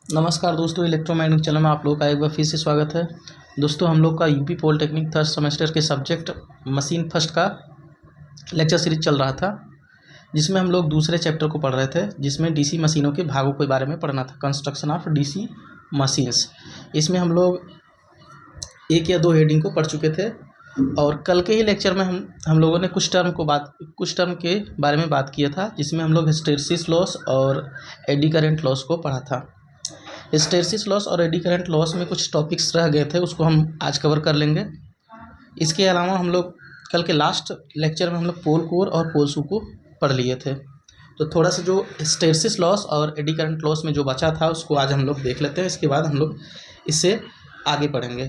नमस्कार दोस्तों, electromagnetic channel में आप लोगों का एक बार फिर से स्वागत है। दोस्तों, हम लोग का यूपी पॉलिटेक्निक थर्ड सेमेस्टर के सब्जेक्ट मशीन फर्स्ट का लेक्चर सीरीज चल रहा था, जिसमें हम लोग दूसरे चैप्टर को पढ़ रहे थे, जिसमें डीसी मशीनों के भागों के बारे में पढ़ना था, कंस्ट्रक्शन ऑफ डीसी मशीन्स। इसमें हम लोग एक या दो हेडिंग को पढ़ चुके थे और कल के ही लेक्चर में हम लोगों ने कुछ टर्म के बारे में बात किया था, जिसमें हम लोग हिस्टैरिसीस लॉस और एडी करंट लॉस को पढ़ा था। हिस्टैरिसीस लॉस और एडी करंट लॉस में कुछ टॉपिक्स रह गए थे, उसको हम आज कवर कर लेंगे। इसके अलावा हम लोग कल के लास्ट लेक्चर में हम लोग पोल कोर और पोल शू को पढ़ लिए थे, तो थोड़ा सा जो हिस्टैरिसीस लॉस और एडी करंट लॉस में जो बचा था उसको आज हम लोग देख लेते हैं। इसके बाद हम लोग इससे आगे पढ़ेंगे।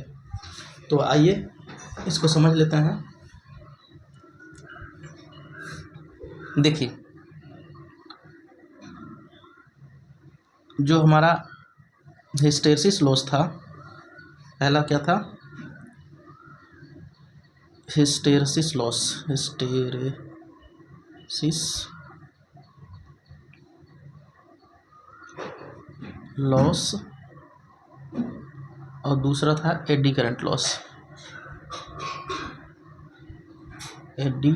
तो आइए इसको समझ लेते हैं। देखिए, जो हमारा हिस्टैरिसीस लॉस था, पहला क्या था? हिस्टैरिसीस लॉस और दूसरा था eddy current loss. Eddy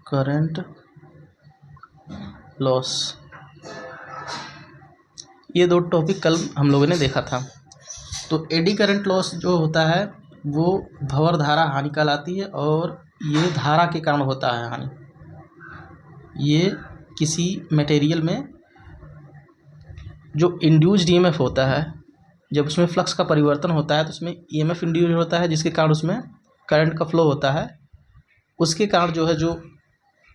current loss, ये दो टॉपिक कल हम लोगों ने देखा था। तो एडी करंट लॉस जो होता है वो भंवर धारा हानि कहलाती है, और ये धारा के कारण होता है हानि। ये किसी मटेरियल में जो इंड्यूस्ड ईएमएफ होता है, जब उसमें फ्लक्स का परिवर्तन होता है तो उसमें ईएमएफ इंड्यूस होता है, जिसके कारण उसमें करंट का फ्लो होता है। उसके कारण जो है जो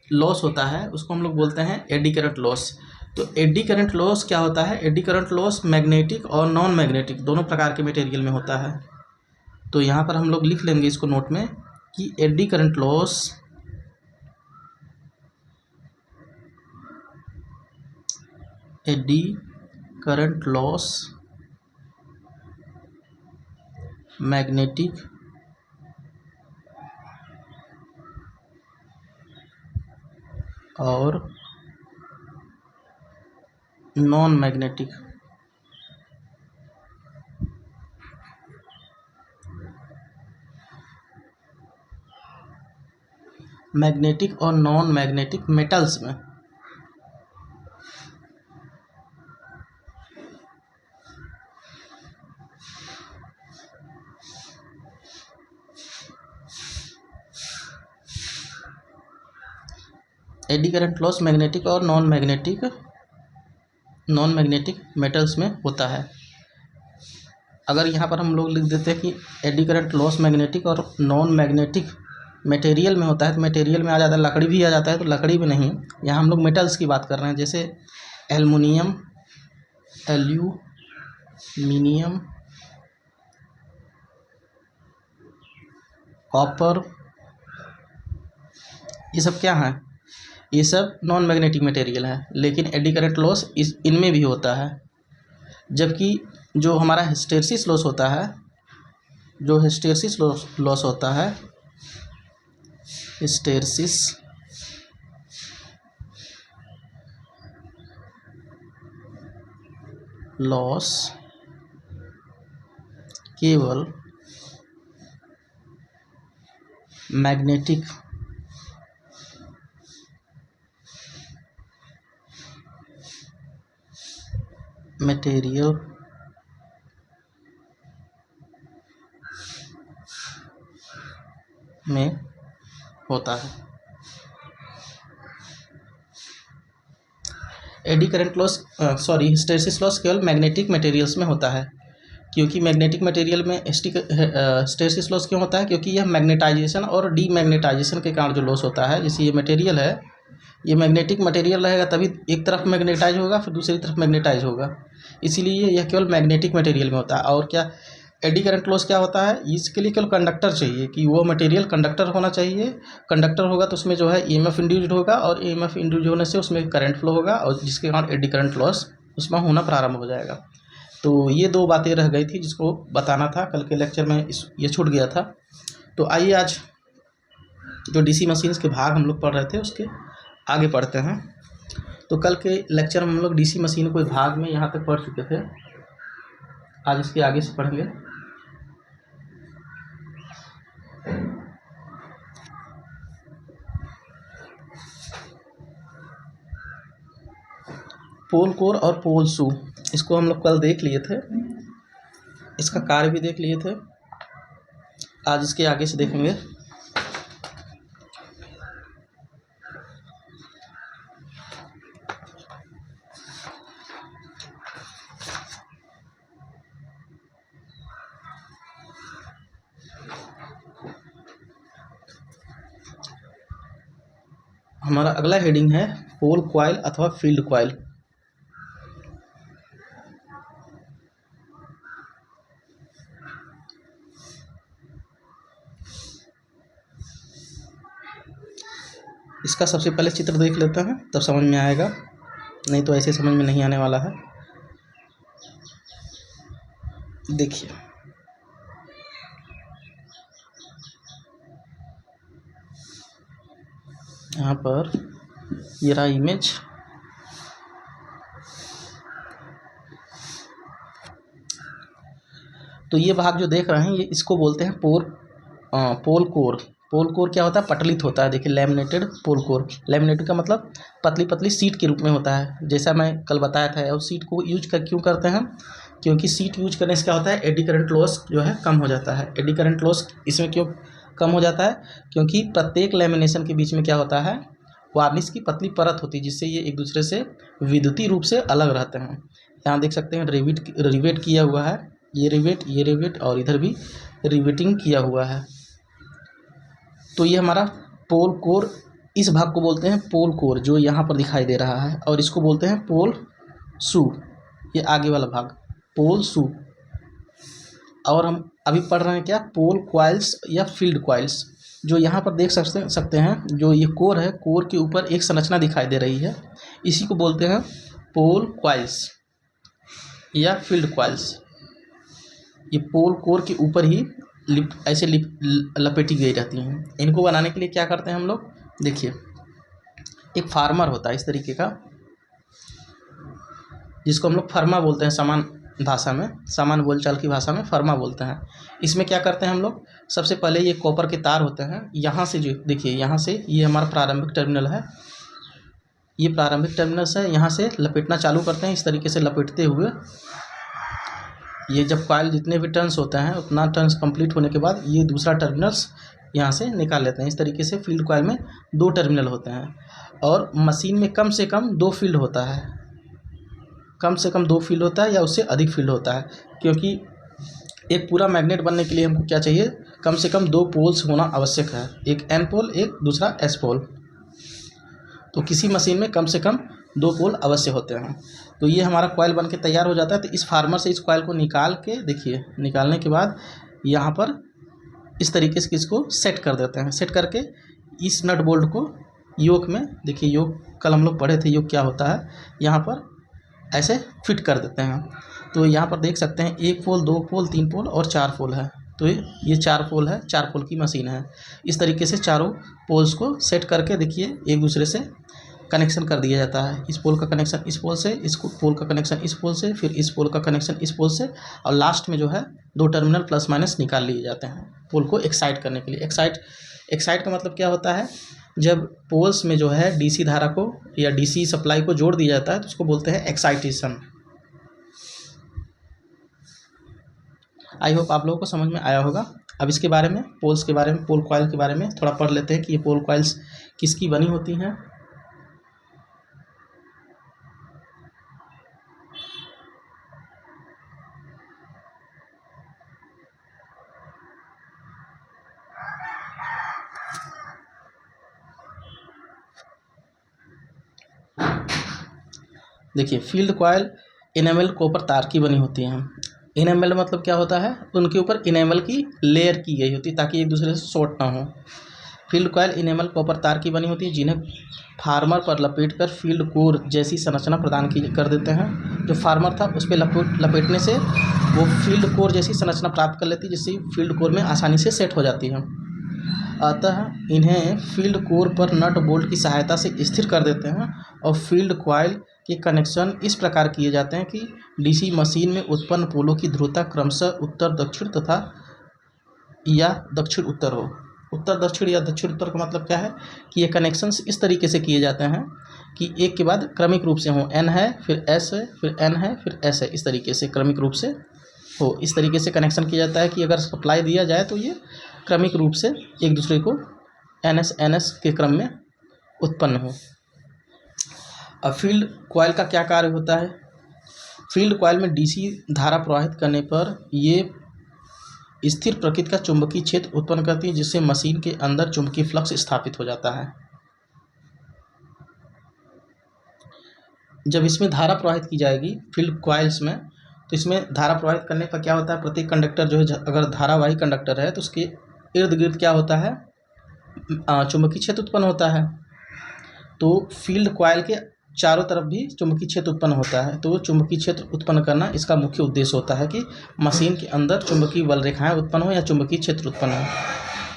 लॉस होता है उसको हम लोग बोलते हैं एडी करंट लॉस। तो एडी करंट लॉस क्या होता है? एडी करंट लॉस मैग्नेटिक और नॉन मैग्नेटिक दोनों प्रकार के मटेरियल में होता है। तो यहाँ पर हम लोग लिख लेंगे इसको नोट में कि एडी करंट लॉस मैग्नेटिक और नॉन मैग्नेटिक और नॉन मैग्नेटिक मेटल्स में। एडी करंट लॉस मैग्नेटिक और नॉन मैग्नेटिक मेटल्स में होता है। अगर यहाँ पर हम लोग लिख देते हैं कि एडी करंट लॉस मैग्नेटिक और नॉन मैग्नेटिक मटेरियल में होता है, तो मटेरियल में आ जाता है, लकड़ी भी आ जाता है, तो लकड़ी में नहीं, यहाँ हम लोग मेटल्स की बात कर रहे हैं, जैसे एल्युमिनियम, कॉपर, ये सब क्या हैं? ये सब नॉन मैग्नेटिक मटेरियल है, लेकिन एडी करंट लॉस इनमें भी होता है। जबकि जो हमारा हिस्टैरिसीस लॉस होता है, हिस्टैरिसीस लॉस केवल मैग्नेटिक मटेरियल में होता है। Eddy current loss hysteresis loss केवल मैग्नेटिक मटेरियल्स में होता है, क्योंकि मैग्नेटिक मटेरियल में हिस्टैरिसीस लॉस क्यों होता है? क्योंकि यह मैग्नेटाइजेशन और डीमैग्नेटाइजेशन के कारण जो लॉस होता है। जैसे ये मटेरियल है, ये मैग्नेटिक मटेरियल रहेगा तभी एक तरफ मैग्नेटाइज होगा, फिर दूसरी तरफ मैग्नेटाइज होगा, इसीलिए यह केवल मैग्नेटिक मटेरियल में होता है। और क्या एडी करंट लॉस क्या होता है? इसके लिए केवल कंडक्टर चाहिए, कि वो मटेरियल कंडक्टर होना चाहिए। कंडक्टर होगा तो उसमें जो है ईएमएफ इंड्यूस्ड होगा, और ईएमएफ इंड्यूस्ड होने से उसमें करंट फ्लो होगा, और जिसके कारण एडी करंट लॉस उसमें होना प्रारंभ हो जाएगा। तो ये दो बातें रह गई थी जिसको बताना था, कल के लेक्चर में ये छूट गया था। तो आइए आज जो डीसी मशीन्स के भाग हम लोग पढ़ रहे थे उसके आगे पढ़ते हैं। तो कल के लेक्चर में हम लोग डीसी मशीन को भाग में यहाँ तक पढ़ चुके थे। आज इसके आगे से पढ़ेंगे। पोल कोर और पोल शू, इसको हम लोग कल देख लिए थे, इसका कार्य भी देख लिए थे। आज इसके आगे से देखेंगे। हमारा अगला हेडिंग है पोल कॉइल अथवा फील्ड कॉइल। इसका सबसे पहले चित्र देख लेते हैं, तब समझ में आएगा, नहीं तो ऐसे समझ में नहीं आने वाला है। देखिए, यहाँ पर ये रहा इमेज। तो ये भाग जो देख रहे हैं, ये इसको बोलते हैं पोल कोर। पोल कोर क्या होता है? पटलित होता है। देखिए, लैमिनेटेड पोल कोर। लैमिनेटेड का मतलब पतली पतली सीट के रूप में होता है, जैसा मैं कल बताया था। और सीट को यूज क्यों करते हैं? क्योंकि सीट यूज करने से क्या होता है, एडी करंट लॉस जो है कम हो जाता है। एडी करंट लॉस इसमें क्यों कम हो जाता है? क्योंकि प्रत्येक लैमिनेशन के बीच में क्या होता है, वार्निश की पतली परत होती है, जिससे ये एक दूसरे से विद्युतीय रूप से अलग रहते हैं। यहाँ देख सकते हैं रिवेट किया हुआ है, ये रिवेट और इधर भी रिवेटिंग किया हुआ है। तो ये हमारा पोल कोर, इस भाग को बोलते हैं पोल कोर, जो यहाँ पर दिखाई दे रहा है। और इसको बोलते हैं पोल शू, ये आगे वाला भाग पोल शू। और हम अभी पढ़ रहे हैं क्या, पोल कॉइल्स या फील्ड कॉइल्स। जो यहाँ पर देख सकते हैं, जो ये कोर है, कोर के ऊपर एक संरचना दिखाई दे रही है, इसी को बोलते हैं पोल कॉइल्स या फील्ड कॉइल्स। ये पोल कोर के ऊपर ही ऐसे लपेटी गई रहती हैं। इनको बनाने के लिए क्या करते हैं हम लोग, देखिए, एक फार्मर होता है इस तरीके का, जिसको हम लोग फर्मा बोलते हैं, सामान्य बोलचाल की भाषा में फर्मा बोलते हैं। इसमें क्या करते हैं हम लोग, सबसे पहले ये कॉपर के तार होते हैं। यहाँ से जो देखिए, यहाँ से ये हमारा प्रारंभिक टर्मिनल है, ये प्रारंभिक टर्मिनल से यहाँ से लपेटना चालू करते हैं। इस तरीके से लपेटते हुए ये जब कॉइल जितने भी टर्न्स होते हैं, उतना टर्न्स कंप्लीट होने के बाद ये दूसरा टर्मिनल्स यहाँ से निकाल लेते हैं। इस तरीके से फील्ड कॉइल में 2 टर्मिनल होते हैं। और मशीन में कम से कम 2 फील्ड होता है, कम से कम 2 फील्ड होता है या उससे अधिक फील्ड होता है। क्योंकि एक पूरा मैग्नेट बनने के लिए हमको क्या चाहिए, कम से कम 2 पोल्स होना आवश्यक है, एक एन पोल, एक दूसरा एस पोल। तो किसी मशीन में कम से कम 2 पोल अवश्य होते हैं। तो ये हमारा कॉइल बन के तैयार हो जाता है। तो इस फार्मर से इस कॉइल को निकाल के, देखिए, निकालने के बाद यहाँ पर इस तरीके से इसको सेट कर देते हैं। सेट करके इस नट बोल्ट को योक में, देखिए योक कल हम लोग पढ़े थे, योक क्या होता है, यहाँ पर ऐसे फिट कर देते हैं। तो यहाँ पर देख सकते हैं 1 पोल, 2 पोल, 3 पोल और 4 पोल है। तो ये 4 पोल है, 4 पोल की मशीन है। इस तरीके से चारों पोल्स को सेट करके, देखिए, एक दूसरे से कनेक्शन कर दिया जाता है। इस पोल का कनेक्शन इस पोल से, इस पोल का कनेक्शन इस पोल से, फिर इस पोल का कनेक्शन इस पोल से, और लास्ट में जो है 2 टर्मिनल प्लस माइनस निकाल लिए जाते हैं पोल को एक्साइट करने के लिए। एक्साइट का मतलब क्या होता है, जब पोल्स में जो है डीसी धारा को या डीसी सप्लाई को जोड़ दिया जाता है, तो उसको बोलते हैं एक्साइटेशन। आई होप आप लोगों को समझ में आया होगा। अब इसके बारे में, पोल्स के बारे में, पोल कॉइल के बारे में थोड़ा पढ़ लेते हैं कि ये पोल कॉइल्स किसकी बनी होती हैं। देखिए, फील्ड कॉइल इनेमल कॉपर तार की बनी होती हैं। इनेमल मतलब क्या होता है, उनके ऊपर इनेमल की लेयर की गई होती है ताकि एक दूसरे से शॉर्ट ना हो। फील्ड कॉइल इनेमल कॉपर तार की बनी होती है, जिन्हें फार्मर पर लपेटकर फील्ड कोर जैसी संरचना प्रदान कर देते हैं। जो फार्मर था उस पर लपेटने से वो फील्ड कोर जैसी संरचना प्राप्त कर लेती है, जिससे फील्ड कोर में आसानी से सेट हो जाती है। अतः इन्हें फील्ड कोर पर नट बोल्ट की सहायता से स्थिर कर देते हैं और फील्ड कॉइल के कनेक्शन इस प्रकार किए जाते हैं कि डीसी मशीन में उत्पन्न पोलों की ध्रुवता क्रमशः उत्तर दक्षिण तथा या दक्षिण उत्तर हो। उत्तर दक्षिण या दक्षिण उत्तर का मतलब क्या है कि ये कनेक्शंस इस तरीके से किए जाते हैं कि एक के बाद क्रमिक रूप से हो, एन है फिर एस है फिर एन है फिर एस है, इस तरीके से क्रमिक रूप से हो। इस तरीके से कनेक्शन किया जाता है कि अगर सप्लाई दिया जाए तो ये क्रमिक रूप से एक दूसरे को एन एस के क्रम में उत्पन्न हो। अब फील्ड कॉइल का क्या कार्य होता है? फील्ड कॉइल में डीसी धारा प्रवाहित करने पर ये स्थिर प्रकृति का चुंबकीय क्षेत्र उत्पन्न करती है, जिससे मशीन के अंदर चुंबकीय फ्लक्स स्थापित हो जाता है। जब इसमें धारा प्रवाहित की जाएगी फील्ड कॉइल्स में, तो इसमें धारा प्रवाहित करने पर क्या होता है, प्रत्येक कंडक्टर जो है, अगर धारावाही कंडक्टर है तो उसके इर्द गिर्द क्या होता है, चुंबकीय क्षेत्र उत्पन्न होता है। तो फील्ड कॉइल के चारों तरफ भी चुंबकीय क्षेत्र उत्पन्न होता है। तो चुंबकीय क्षेत्र उत्पन्न करना इसका मुख्य उद्देश्य होता है कि मशीन के अंदर चुंबकीय बल रेखाएं उत्पन्न हो या चुंबकीय क्षेत्र उत्पन्न हो।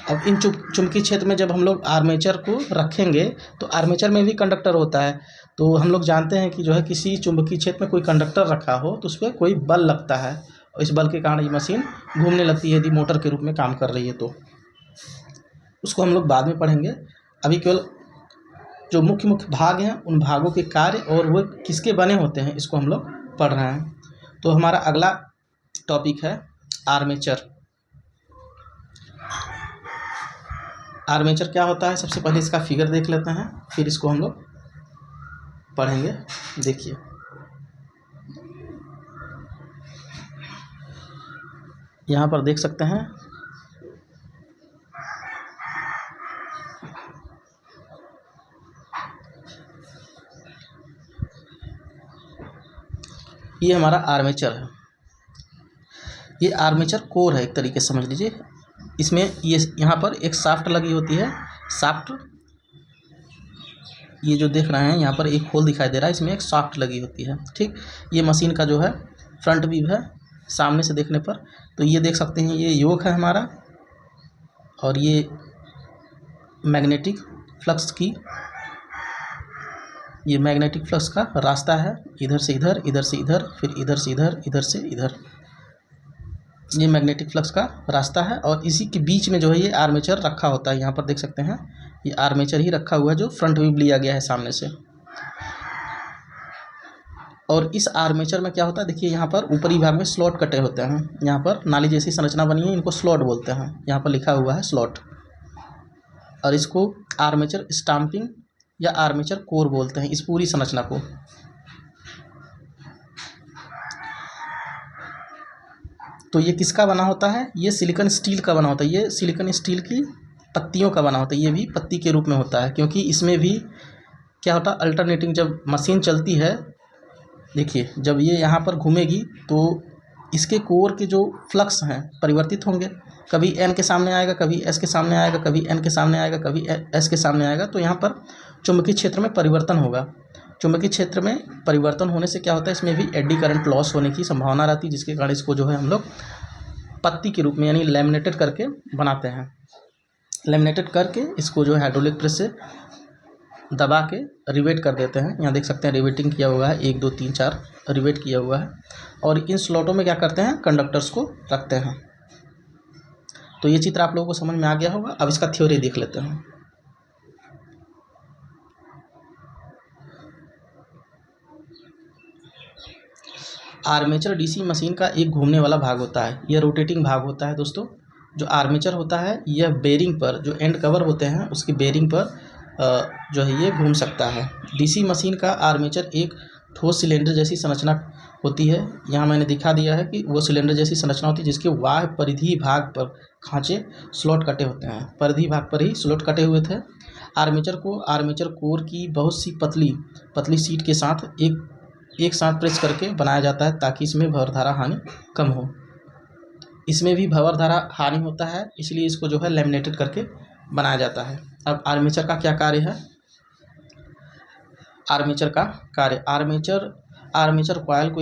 अब इन चुंबकीय क्षेत्र में जब हम लोग आर्मेचर को रखेंगे तो आर्मेचर में भी कंडक्टर होता है। तो हम लोग जानते हैं कि जो है किसी चुंबकीय क्षेत्र में कोई कंडक्टर रखा हो तो उस पर कोई बल लगता है और इस बल के कारण ये मशीन घूमने लगती है यदि मोटर के रूप में काम कर रही है। तो उसको हम लोग बाद में पढ़ेंगे। अभी केवल जो मुख्य मुख्य भाग हैं उन भागों के कार्य और वो किसके बने होते हैं इसको हम लोग पढ़ रहे हैं। तो हमारा अगला टॉपिक है आर्मेचर। आर्मेचर क्या होता है, सबसे पहले इसका फिगर देख लेते हैं, फिर इसको हम लोग पढ़ेंगे। देखिए, यहाँ पर देख सकते हैं ये हमारा आर्मेचर है। ये आर्मेचर कोर है, एक तरीके से समझ लीजिए। इसमें ये यहाँ पर एक शाफ्ट लगी होती है। शाफ्ट ये जो देख रहे हैं यहाँ पर एक होल दिखाई दे रहा है, इसमें एक शाफ्ट लगी होती है। ठीक, ये मशीन का जो है फ्रंट व्यू है सामने से देखने पर। तो ये देख सकते हैं ये योक है हमारा और ये मैग्नेटिक फ्लक्स की, ये मैग्नेटिक फ्लक्स का रास्ता है, इधर से इधर, इधर से इधर, फिर इधर से इधर, इधर से इधर, ये मैग्नेटिक फ्लक्स का रास्ता है। और इसी के बीच में जो है ये आर्मेचर रखा होता है। यहाँ पर देख सकते हैं ये आर्मेचर ही रखा हुआ है जो फ्रंट व्यू लिया गया है सामने से। और इस आर्मेचर में क्या होता है, देखिए यहाँ पर ऊपरी भाग में स्लॉट कटे होते हैं। यहाँ पर नाली जैसी संरचना बनी है, इनको स्लॉट बोलते हैं। यहाँ पर लिखा हुआ है स्लॉट, और इसको आर्मेचर स्टाम्पिंग या आर्मेचर कोर बोलते हैं इस पूरी संरचना को। तो ये किसका बना होता है, ये सिलिकॉन स्टील का बना होता है। ये सिलिकॉन स्टील की पत्तियों का बना होता है। ये भी पत्ती के रूप में होता है, क्योंकि इसमें भी क्या होता है, अल्टरनेटिंग जब मशीन चलती है, देखिए जब ये यहाँ पर घूमेगी तो इसके कोर के जो फ्लक्स हैं परिवर्तित होंगे। कभी एन के सामने आएगा, कभी एस के सामने आएगा, कभी एन के सामने आएगा, कभी एस के सामने आएगा। तो यहाँ पर चुंबकीय क्षेत्र में परिवर्तन होगा। चुंबकीय क्षेत्र में परिवर्तन होने से क्या होता है, इसमें भी एडी करंट लॉस होने की संभावना रहती है, जिसके कारण इसको जो है हम लोग पत्ती के रूप में यानी लैमिनेटेड करके बनाते हैं। लैमिनेटेड करके इसको जो है हाइड्रोलिक प्रेस से दबा के रिवेट कर देते हैं। यहाँ देख सकते हैं रिवेटिंग किया हुआ है, 1 2 3 4 रिवेट किया हुआ है। और इन स्लॉटों में क्या करते हैं, कंडक्टर्स को रखते हैं। तो ये चित्र आप लोगों को समझ में आ गया होगा। अब इसका थ्योरी देख लेते हैं। आर्मेचर डीसी मशीन का एक घूमने वाला भाग होता है, यह रोटेटिंग भाग होता है दोस्तों। जो आर्मेचर होता है यह बेरिंग पर, जो एंड कवर होते हैं उसकी बेरिंग पर जो है ये घूम सकता है। डीसी मशीन का आर्मेचर एक ठोस सिलेंडर जैसी संरचना होती है। यहाँ मैंने दिखा दिया है कि वो सिलेंडर जैसी संरचना होती है जिसके बाह्य परिधि भाग पर खांचे स्लॉट कटे होते हैं। परिधि भाग पर ही स्लॉट कटे हुए थे। आर्मेचर को आर्मेचर कोर की बहुत सी पतली सीट के साथ एक साथ प्रेस करके बनाया जाता है ताकि इसमें भंवरधारा हानि कम हो। इसमें भी भंवरधारा हानि होता है, इसलिए इसको जो है लैमिनेटेड करके बनाया जाता है। अब आर्मेचर का क्या कार्य है, आर्मेचर का कार्य, आर्मेचर कॉइल को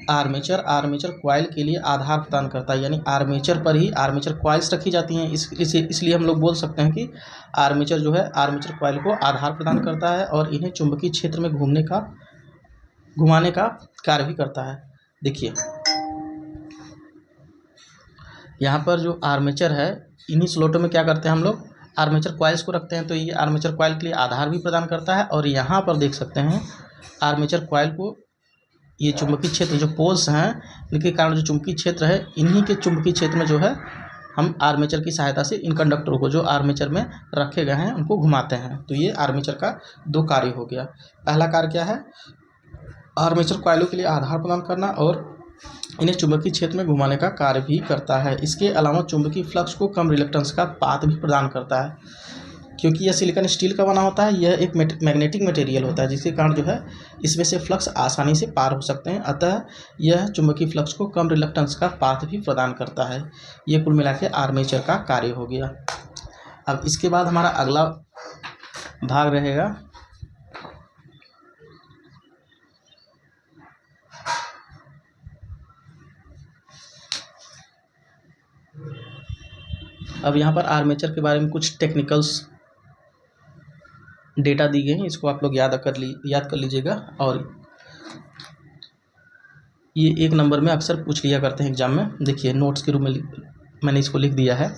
आर्मेचर आर्मेचर कॉइल के लिए आधार प्रदान करता है, यानी आर्मेचर पर ही आर्मेचर कॉइल्स रखी जाती हैं। इसलिए हम लोग बोल सकते हैं कि आर्मेचर जो है आर्मेचर कॉइल को आधार प्रदान करता है और इन्हें चुंबकीय क्षेत्र में घुमाने का कार्य भी करता है। देखिए यहाँ पर जो आर्मेचर है, इन्हीं स्लॉटों में क्या करते हैं हम लोग, आर्मेचर कॉइल्स को रखते हैं। तो ये आर्मेचर कॉइल के लिए आधार भी प्रदान करता है और यहाँ पर देख सकते हैं आर्मेचर कॉइल को ये चुंबकीय क्षेत्र जो पोल्स हैं इनके कारण जो चुंबकीय क्षेत्र है, इन्हीं के चुंबकीय क्षेत्र में जो है हम आर्मेचर की सहायता से इन कंडक्टरों को जो आर्मेचर में रखे गए हैं उनको घुमाते हैं। तो ये आर्मेचर का दो कार्य हो गया। पहला कार्य क्या है, आर्मेचर कॉइलों के लिए आधार प्रदान करना और इन्हें चुंबकीय क्षेत्र में घुमाने का कार्य भी करता है। इसके अलावा चुंबकीय फ्लक्स को कम रिलक्टेंस का पाथ भी प्रदान करता है, क्योंकि यह सिलिकॉन स्टील का बना होता है। यह एक मैग्नेटिक मटेरियल होता है जिसके कारण जो है इसमें से फ्लक्स आसानी से पार हो सकते हैं, अतः यह चुंबकीय फ्लक्स को कम रिलक्टेंस का पाथ भी प्रदान करता है। ये कुल मिला के आर्मेचर का कार्य हो गया। अब इसके बाद हमारा अगला भाग रहेगा अब यहाँ पर आर्मेचर के बारे में कुछ टेक्निकल्स डेटा दी गई हैं, इसको आप लोग याद कर लीजिएगा। और ये 1 नंबर में अक्सर पूछ लिया करते हैं एग्जाम में। देखिए नोट्स के रूप में मैंने इसको लिख दिया है।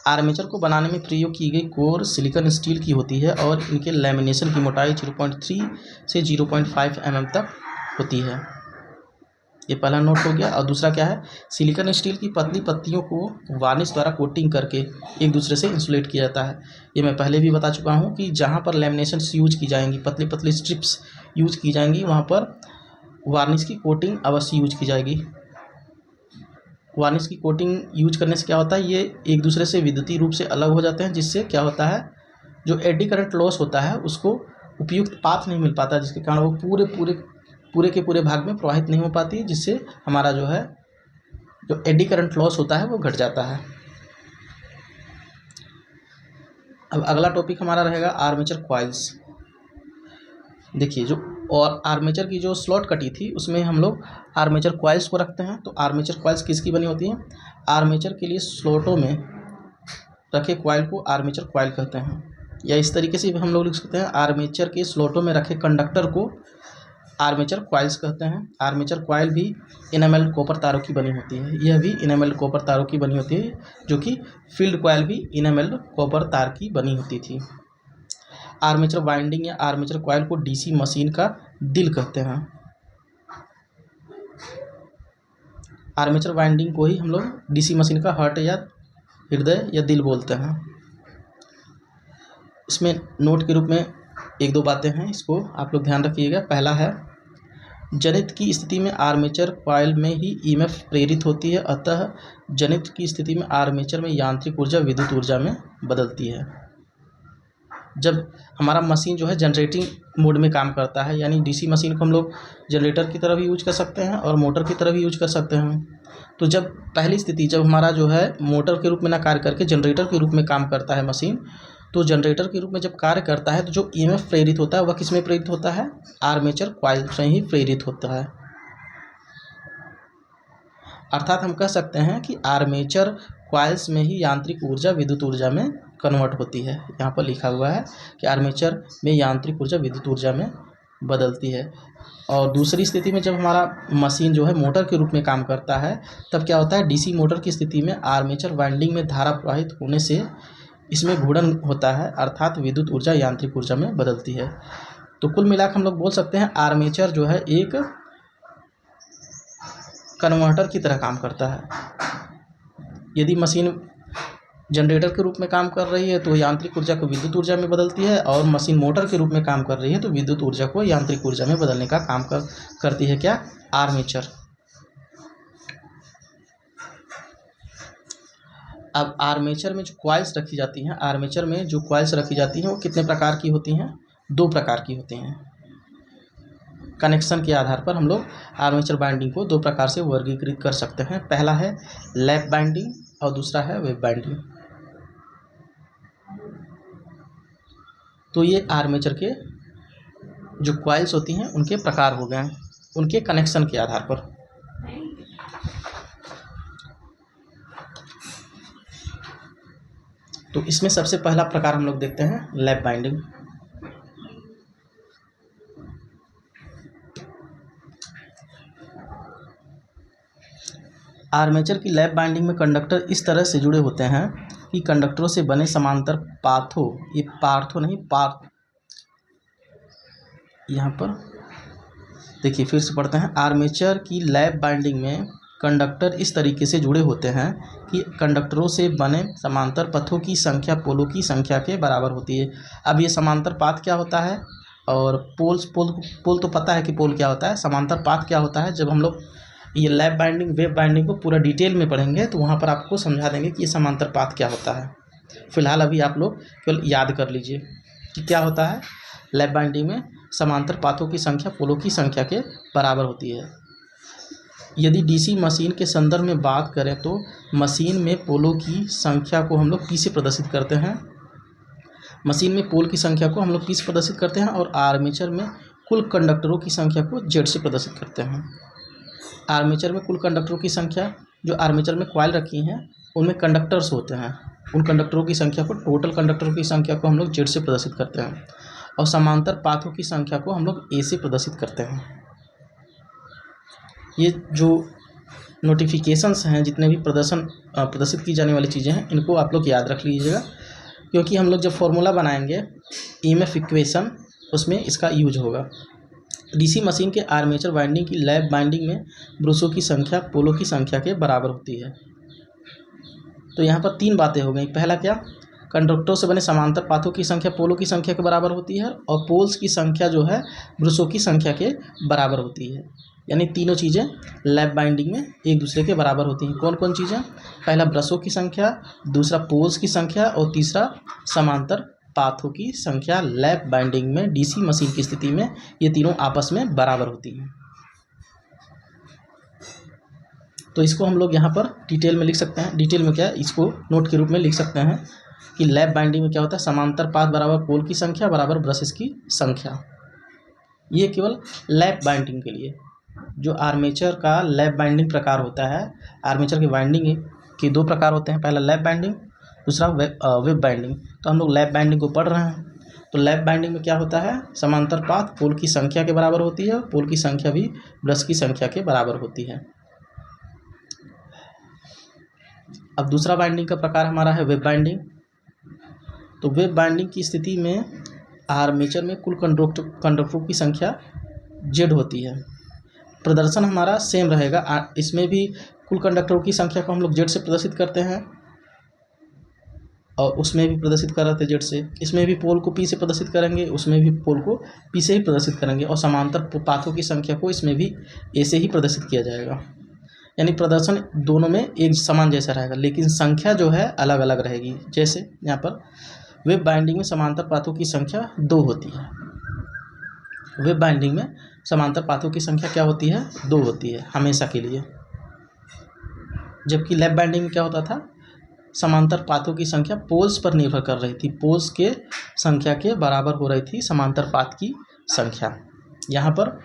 आर्मेचर को बनाने में प्रयोग की गई कोर सिलिकॉन स्टील की होती है और इनके लैमिनेशन की मोटाई 0.3 से 0.5 mm तक होती है। ये पहला नोट हो गया। और दूसरा क्या है, सिलिकॉन स्टील की पतली पत्तियों को वार्निश द्वारा कोटिंग करके एक दूसरे से इंसुलेट किया जाता है। ये मैं पहले भी बता चुका हूँ कि जहाँ पर लैमिनेशंस यूज की जाएंगी, पतली पतली स्ट्रिप्स यूज की जाएंगी, वहाँ पर वार्निश की कोटिंग अवश्य यूज की जाएगी। वार्निश की कोटिंग यूज करने से क्या होता है, ये एक दूसरे से विद्युतीय रूप से अलग हो जाते हैं, जिससे क्या होता है जो एडी करंट लॉस होता है उसको उपयुक्त पाथ नहीं मिल पाता, जिसके कारण वो पूरे के पूरे भाग में प्रवाहित नहीं हो पाती, जिससे हमारा जो है जो एडी करंट लॉस होता है वो घट जाता है। अब अगला टॉपिक हमारा रहेगा आर्मेचर कॉइल्स। देखिए जो और आर्मेचर की जो स्लॉट कटी थी उसमें हम लोग आर्मेचर कॉइल्स को रखते हैं। तो आर्मेचर कॉइल्स किसकी बनी होती हैं, आर्मेचर के लिए स्लॉटों में रखे कॉइल को आर्मेचर कॉइल कहते हैं। या इस तरीके से भी हम लोग लिख सकते हैं, आर्मेचर के स्लॉटों में रखे कंडक्टर को आर्मेचर कॉइल्स कहते हैं। आर्मेचर कॉइल भी इनेमल्ड कॉपर तारों की बनी होती है। यह भी इनेमल्ड कॉपर तारों की बनी होती है, जो कि फील्ड कॉइल भी इनेमल्ड कॉपर तार की बनी होती थी। आर्मेचर वाइंडिंग या आर्मेचर कॉइल को डीसी मशीन का दिल कहते हैं। आर्मेचर वाइंडिंग को ही हम लोग डीसी मशीन का हार्ट या हृदय या दिल बोलते हैं। इसमें नोट के रूप में 1-2 बातें हैं, इसको आप लोग ध्यान रखिएगा। पहला है, जनित्र की स्थिति में आर्मेचर कॉइल में ही ईएमएफ प्रेरित होती है, अतः जनित्र की स्थिति में आर्मेचर में यांत्रिक ऊर्जा विद्युत ऊर्जा में बदलती है। जब हमारा मशीन जो है जनरेटिंग मोड में काम करता है, यानी डीसी मशीन को हम लोग जनरेटर की तरह भी यूज कर सकते हैं और मोटर की तरह भी यूज कर सकते हैं। तो जब पहली स्थिति जब हमारा जो है मोटर के रूप में ना कार्य करके जनरेटर के रूप में काम करता है मशीन, तो जनरेटर के रूप में जब कार्य करता है तो जो ईएमएफ प्रेरित होता है वह किस में प्रेरित होता है, आर्मेचर कॉइल से ही प्रेरित होता है। अर्थात हम कह सकते हैं कि आर्मेचर कॉइल्स में ही यांत्रिक ऊर्जा विद्युत ऊर्जा में कन्वर्ट होती है। यहाँ पर लिखा हुआ है कि आर्मेचर में यांत्रिक ऊर्जा विद्युत ऊर्जा में बदलती है। और दूसरी स्थिति में जब हमारा मशीन जो है मोटर के रूप में काम करता है, तब क्या होता है, डीसी मोटर की स्थिति में आर्मेचर वाइंडिंग में धारा प्रवाहित होने से इसमें घूर्णन होता है, अर्थात विद्युत ऊर्जा यांत्रिक ऊर्जा में बदलती है। तो कुल मिलाकर हम लोग बोल सकते हैं आर्मेचर जो है एक कन्वर्टर की तरह काम करता है। यदि मशीन जनरेटर के रूप में काम कर रही है तो यांत्रिक ऊर्जा को विद्युत ऊर्जा में बदलती है, और मशीन मोटर के रूप में काम कर रही है तो विद्युत ऊर्जा को यांत्रिक ऊर्जा में बदलने का काम करती है क्या, आर्मेचर। अब आर्मेचर में जो कॉइल्स रखी जाती हैं, आर्मेचर में जो कॉइल्स रखी जाती हैं वो कितने प्रकार की होती हैं, 2 प्रकार की होती हैं। कनेक्शन के आधार पर हम लोग आर्मेचर बाइंडिंग को 2 प्रकार से वर्गीकृत कर सकते हैं। पहला है लैप बाइंडिंग और दूसरा है वेब बाइंडिंग। तो ये आर्मेचर के जो कॉइल्स होती हैं उनके प्रकार हो गए हैं, उनके कनेक्शन के आधार पर। तो इसमें सबसे पहला प्रकार हम लोग देखते हैं लैप बाइंडिंग। आर्मेचर की लैप बाइंडिंग में कंडक्टर इस तरह से जुड़े होते हैं कि कंडक्टरों से बने समांतर पाथों, ये पार्थो नहीं पार्थ, यहाँ पर देखिए फिर से पढ़ते हैं। आर्मेचर की लैप बाइंडिंग में कंडक्टर इस तरीके से जुड़े होते हैं कि कंडक्टरों से बने समांतर पथों की संख्या पोलों की संख्या के बराबर होती है। अब ये समांतर पाथ क्या होता है और पोल तो पता है कि पोल क्या होता है, समांतर पाथ क्या होता है। जब हम लोग ये लैप बाइंडिंग वेब बाइंडिंग को पूरा डिटेल में पढ़ेंगे तो वहाँ पर आपको समझा देंगे कि ये समांतर पाथ क्या होता है। फिलहाल अभी आप लोग केवल याद कर लीजिए कि क्या होता है। लैप बाइंडिंग में समांतर पाथों की संख्या पोलों की संख्या के बराबर होती है। यदि डीसी मशीन के संदर्भ में बात करें तो मशीन में पोलों की संख्या को हम लोग पी से प्रदर्शित करते हैं। मशीन में पोल की संख्या को हम लोग पी से प्रदर्शित करते हैं और आर्मेचर में कुल कंडक्टरों की संख्या को जेड से प्रदर्शित करते हैं। आर्मेचर में कुल कंडक्टरों की संख्या, जो आर्मेचर में कॉइल रखी हैं उनमें कंडक्टर्स होते हैं, उन कंडक्टरों की संख्या को, टोटल कंडक्टरों की संख्या को हम लोग जेड से प्रदर्शित करते हैं और समांतर पाथों की संख्या को हम लोग ए से प्रदर्शित करते हैं। ये जो नोटिफिकेशंस हैं, जितने भी प्रदर्शित की जाने वाली चीज़ें हैं, इनको आप लोग याद रख लीजिएगा, क्योंकि हम लोग जब फॉर्मूला बनाएंगे ईएमएफ इक्वेशन उसमें इसका यूज होगा। डीसी मशीन के आर्मेचर वाइंडिंग की लैप बाइंडिंग में ब्रशों की संख्या पोलों की संख्या के बराबर होती है। तो यहाँ पर तीन बातें हो गई। पहला क्या, कंडक्टरों से बने समांतर पाथों की संख्या पोलों की संख्या के बराबर होती है और पोल्स की संख्या जो है ब्रशों की संख्या के बराबर होती है। यानी तीनों चीज़ें लैप बाइंडिंग में एक दूसरे के बराबर होती हैं। कौन कौन चीज़ें, पहला ब्रशों की संख्या, दूसरा पोल्स की संख्या और तीसरा समांतर पाथों की संख्या। लैप बाइंडिंग में डीसी मशीन की स्थिति में ये तीनों आपस में बराबर होती हैं। तो इसको हम लोग यहाँ पर डिटेल में लिख सकते हैं। डिटेल में क्या है, इसको नोट के रूप में लिख सकते हैं कि लैप बाइंडिंग में क्या होता है, समांतर पाथ बराबर पोल की संख्या बराबर ब्रशेस की संख्या। ये केवल लैप बाइंडिंग के लिए। जो आर्मेचर का लैप बाइंडिंग प्रकार होता है, आर्मेचर की बाइंडिंग के दो प्रकार होते हैं, पहला लैप बाइंडिंग, दूसरा वेब बाइंडिंग। तो हम लोग लैप बाइंडिंग को पढ़ रहे हैं। तो लैप बाइंडिंग में क्या होता है, समांतर पाथ पोल की संख्या के बराबर होती है, पोल की संख्या भी ब्रश की संख्या के बराबर होती है। अब दूसरा बाइंडिंग का प्रकार हमारा है वेब बाइंडिंग। तो वेब बाइंडिंग की स्थिति में आर्मेचर में कुल कंडक्टरों की संख्या जेड होती है। प्रदर्शन हमारा सेम रहेगा, इसमें भी कुल कंडक्टरों की संख्या को हम लोग जेड से प्रदर्शित करते हैं और उसमें भी प्रदर्शित कर रहे थे जेड से। इसमें भी पोल को पी से प्रदर्शित करेंगे, उसमें भी पोल को पी से ही प्रदर्शित करेंगे और समांतर पाथों की संख्या को इसमें भी ए से ही प्रदर्शित किया जाएगा। यानी प्रदर्शन दोनों में एक समान जैसा रहेगा, लेकिन संख्या जो है अलग अलग रहेगी। जैसे यहाँ पर वेब बाइंडिंग में समांतर पाथों की संख्या 2 होती है। वेब बाइंडिंग में समांतर पाथों की संख्या क्या होती है, 2 होती है हमेशा के लिए। जबकि लैप बाइंडिंग में क्या होता था, समांतर पाथों की संख्या पोल्स पर निर्भर कर रही थी, पोल्स के संख्या के बराबर हो रही थी समांतर पाथ की संख्या। यहाँ पर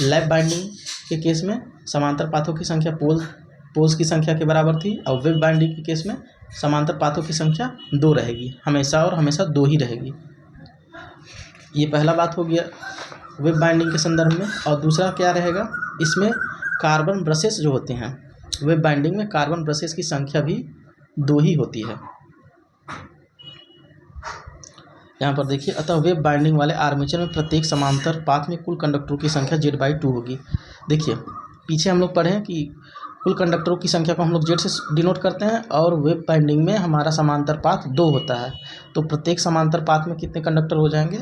लैप बाइंडिंग के केस में समांतर पाथों की संख्या पोल्स की संख्या के बराबर थी और वेब बाइंडिंग के केस में समांतर पाथों की संख्या 2 रहेगी हमेशा, और हमेशा 2 ही रहेगी। ये पहला बात हो गया वेब बाइंडिंग के संदर्भ में। और दूसरा क्या रहेगा, इसमें कार्बन ब्रशेस जो होते हैं, वेब बाइंडिंग में कार्बन ब्रशेस की संख्या भी 2 ही होती है। यहाँ पर देखिए, अतः वेब बाइंडिंग वाले आर्मेचर में प्रत्येक समांतर पाथ में कुल कंडक्टरों की संख्या Z/2 होगी। देखिए पीछे हम लोग पढ़े हैं कि कुल कंडक्टरों की संख्या को हम लोग जेड से डिनोट करते हैं और वेब बाइंडिंग में हमारा समांतर पाथ 2 होता है। तो प्रत्येक समांतर पाथ में कितने कंडक्टर हो जाएंगे,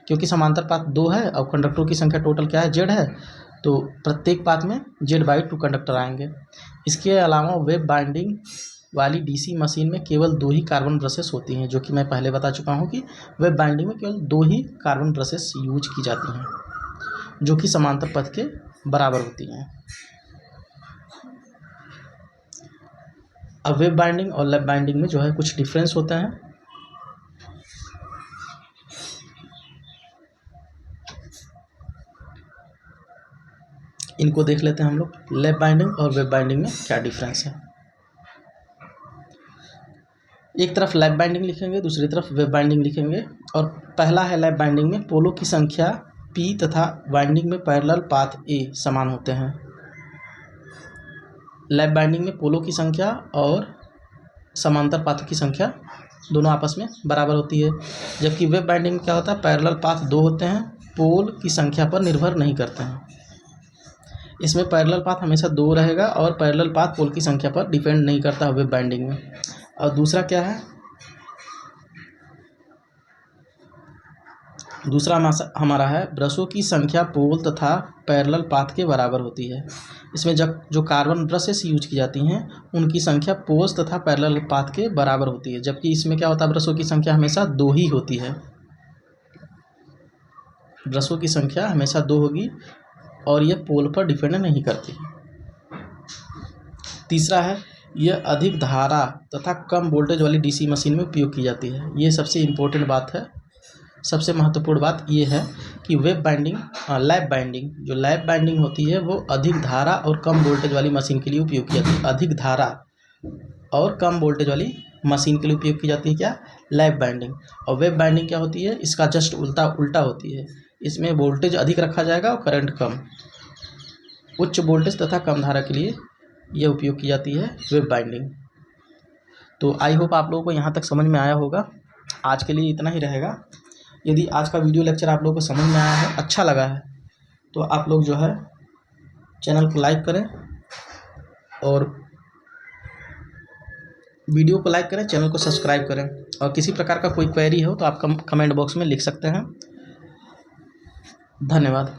क्योंकि समांतर पाथ 2 है और कंडक्टरों की संख्या टोटल क्या है, जेड है, तो प्रत्येक पाथ में Z/2 कंडक्टर आएंगे। इसके अलावा वेब बाइंडिंग वाली डीसी मशीन में केवल 2 ही कार्बन ब्रशेस होती हैं, जो कि मैं पहले बता चुका हूँ कि वेब बाइंडिंग में केवल 2 ही कार्बन ब्रशेस यूज की जाती हैं, जो कि समांतर पथ के बराबर होती हैं। अब वेब बाइंडिंग और लैप बाइंडिंग में जो है कुछ डिफरेंस होता है। इनको देख लेते हैं हम लोग, लैप बाइंडिंग और वेब बाइंडिंग में क्या डिफरेंस है। एक तरफ लैप बाइंडिंग लिखेंगे, दूसरी तरफ वेब बाइंडिंग लिखेंगे। और पहला है लैप बाइंडिंग में पोलो की संख्या p तथा बाइंडिंग में पैरेलल पाथ a समान होते हैं। लैप बाइंडिंग में पोलो की संख्या और समांतर पाथों की संख्या दोनों आपस में बराबर होती है। जबकि वेब बाइंडिंग में क्या होता है, पैरेलल पाथ 2 होते हैं, पोल की संख्या पर निर्भर नहीं करते हैं। इसमें पैरेलल पाथ हमेशा 2 रहेगा और पैरेलल पाथ पोल की संख्या पर डिपेंड नहीं करता वेब बाइंडिंग में। और दूसरा क्या है, दूसरा हमारा है ब्रशों की संख्या पोल तथा पैरेलल पाथ के बराबर होती है। इसमें जब जो कार्बन ब्रशेस यूज की जाती हैं उनकी संख्या पोल्स तथा पैरेलल पाथ के बराबर होती है। जबकि इसमें क्या होता है, ब्रशों की संख्या हमेशा 2 ही होती है। ब्रशों की संख्या हमेशा 2 होगी और ये पोल पर डिपेंड नहीं करती। तीसरा है, यह अधिक धारा तथा कम वोल्टेज वाली डीसी मशीन में उपयोग की जाती है। ये सबसे इम्पोर्टेंट बात है। सबसे महत्वपूर्ण बात ये है कि लैप बाइंडिंग जो लैप बाइंडिंग होती है वो अधिक धारा और कम वोल्टेज वाली मशीन के लिए उपयोग की जाती है। अधिक धारा और कम वोल्टेज वाली मशीन के लिए उपयोग की जाती है क्या, लैप बाइंडिंग। और वेब बाइंडिंग क्या होती है, इसका जस्ट उल्टा होती है। इसमें वोल्टेज अधिक रखा जाएगा और करंट कम। उच्च वोल्टेज तथा कम धारा के लिए यह उपयोग की जाती है वेब बाइंडिंग। तो आई होप आप लोगों को यहाँ तक समझ में आया होगा। आज के लिए इतना ही रहेगा। यदि आज का वीडियो लेक्चर आप लोगों को समझ में आया है, अच्छा लगा है, तो आप लोग जो है चैनल को लाइक करें और वीडियो को लाइक करें, चैनल को सब्सक्राइब करें। और किसी प्रकार का कोई क्वेरी हो तो आप कमेंट बॉक्स में लिख सकते हैं। धन्यवाद।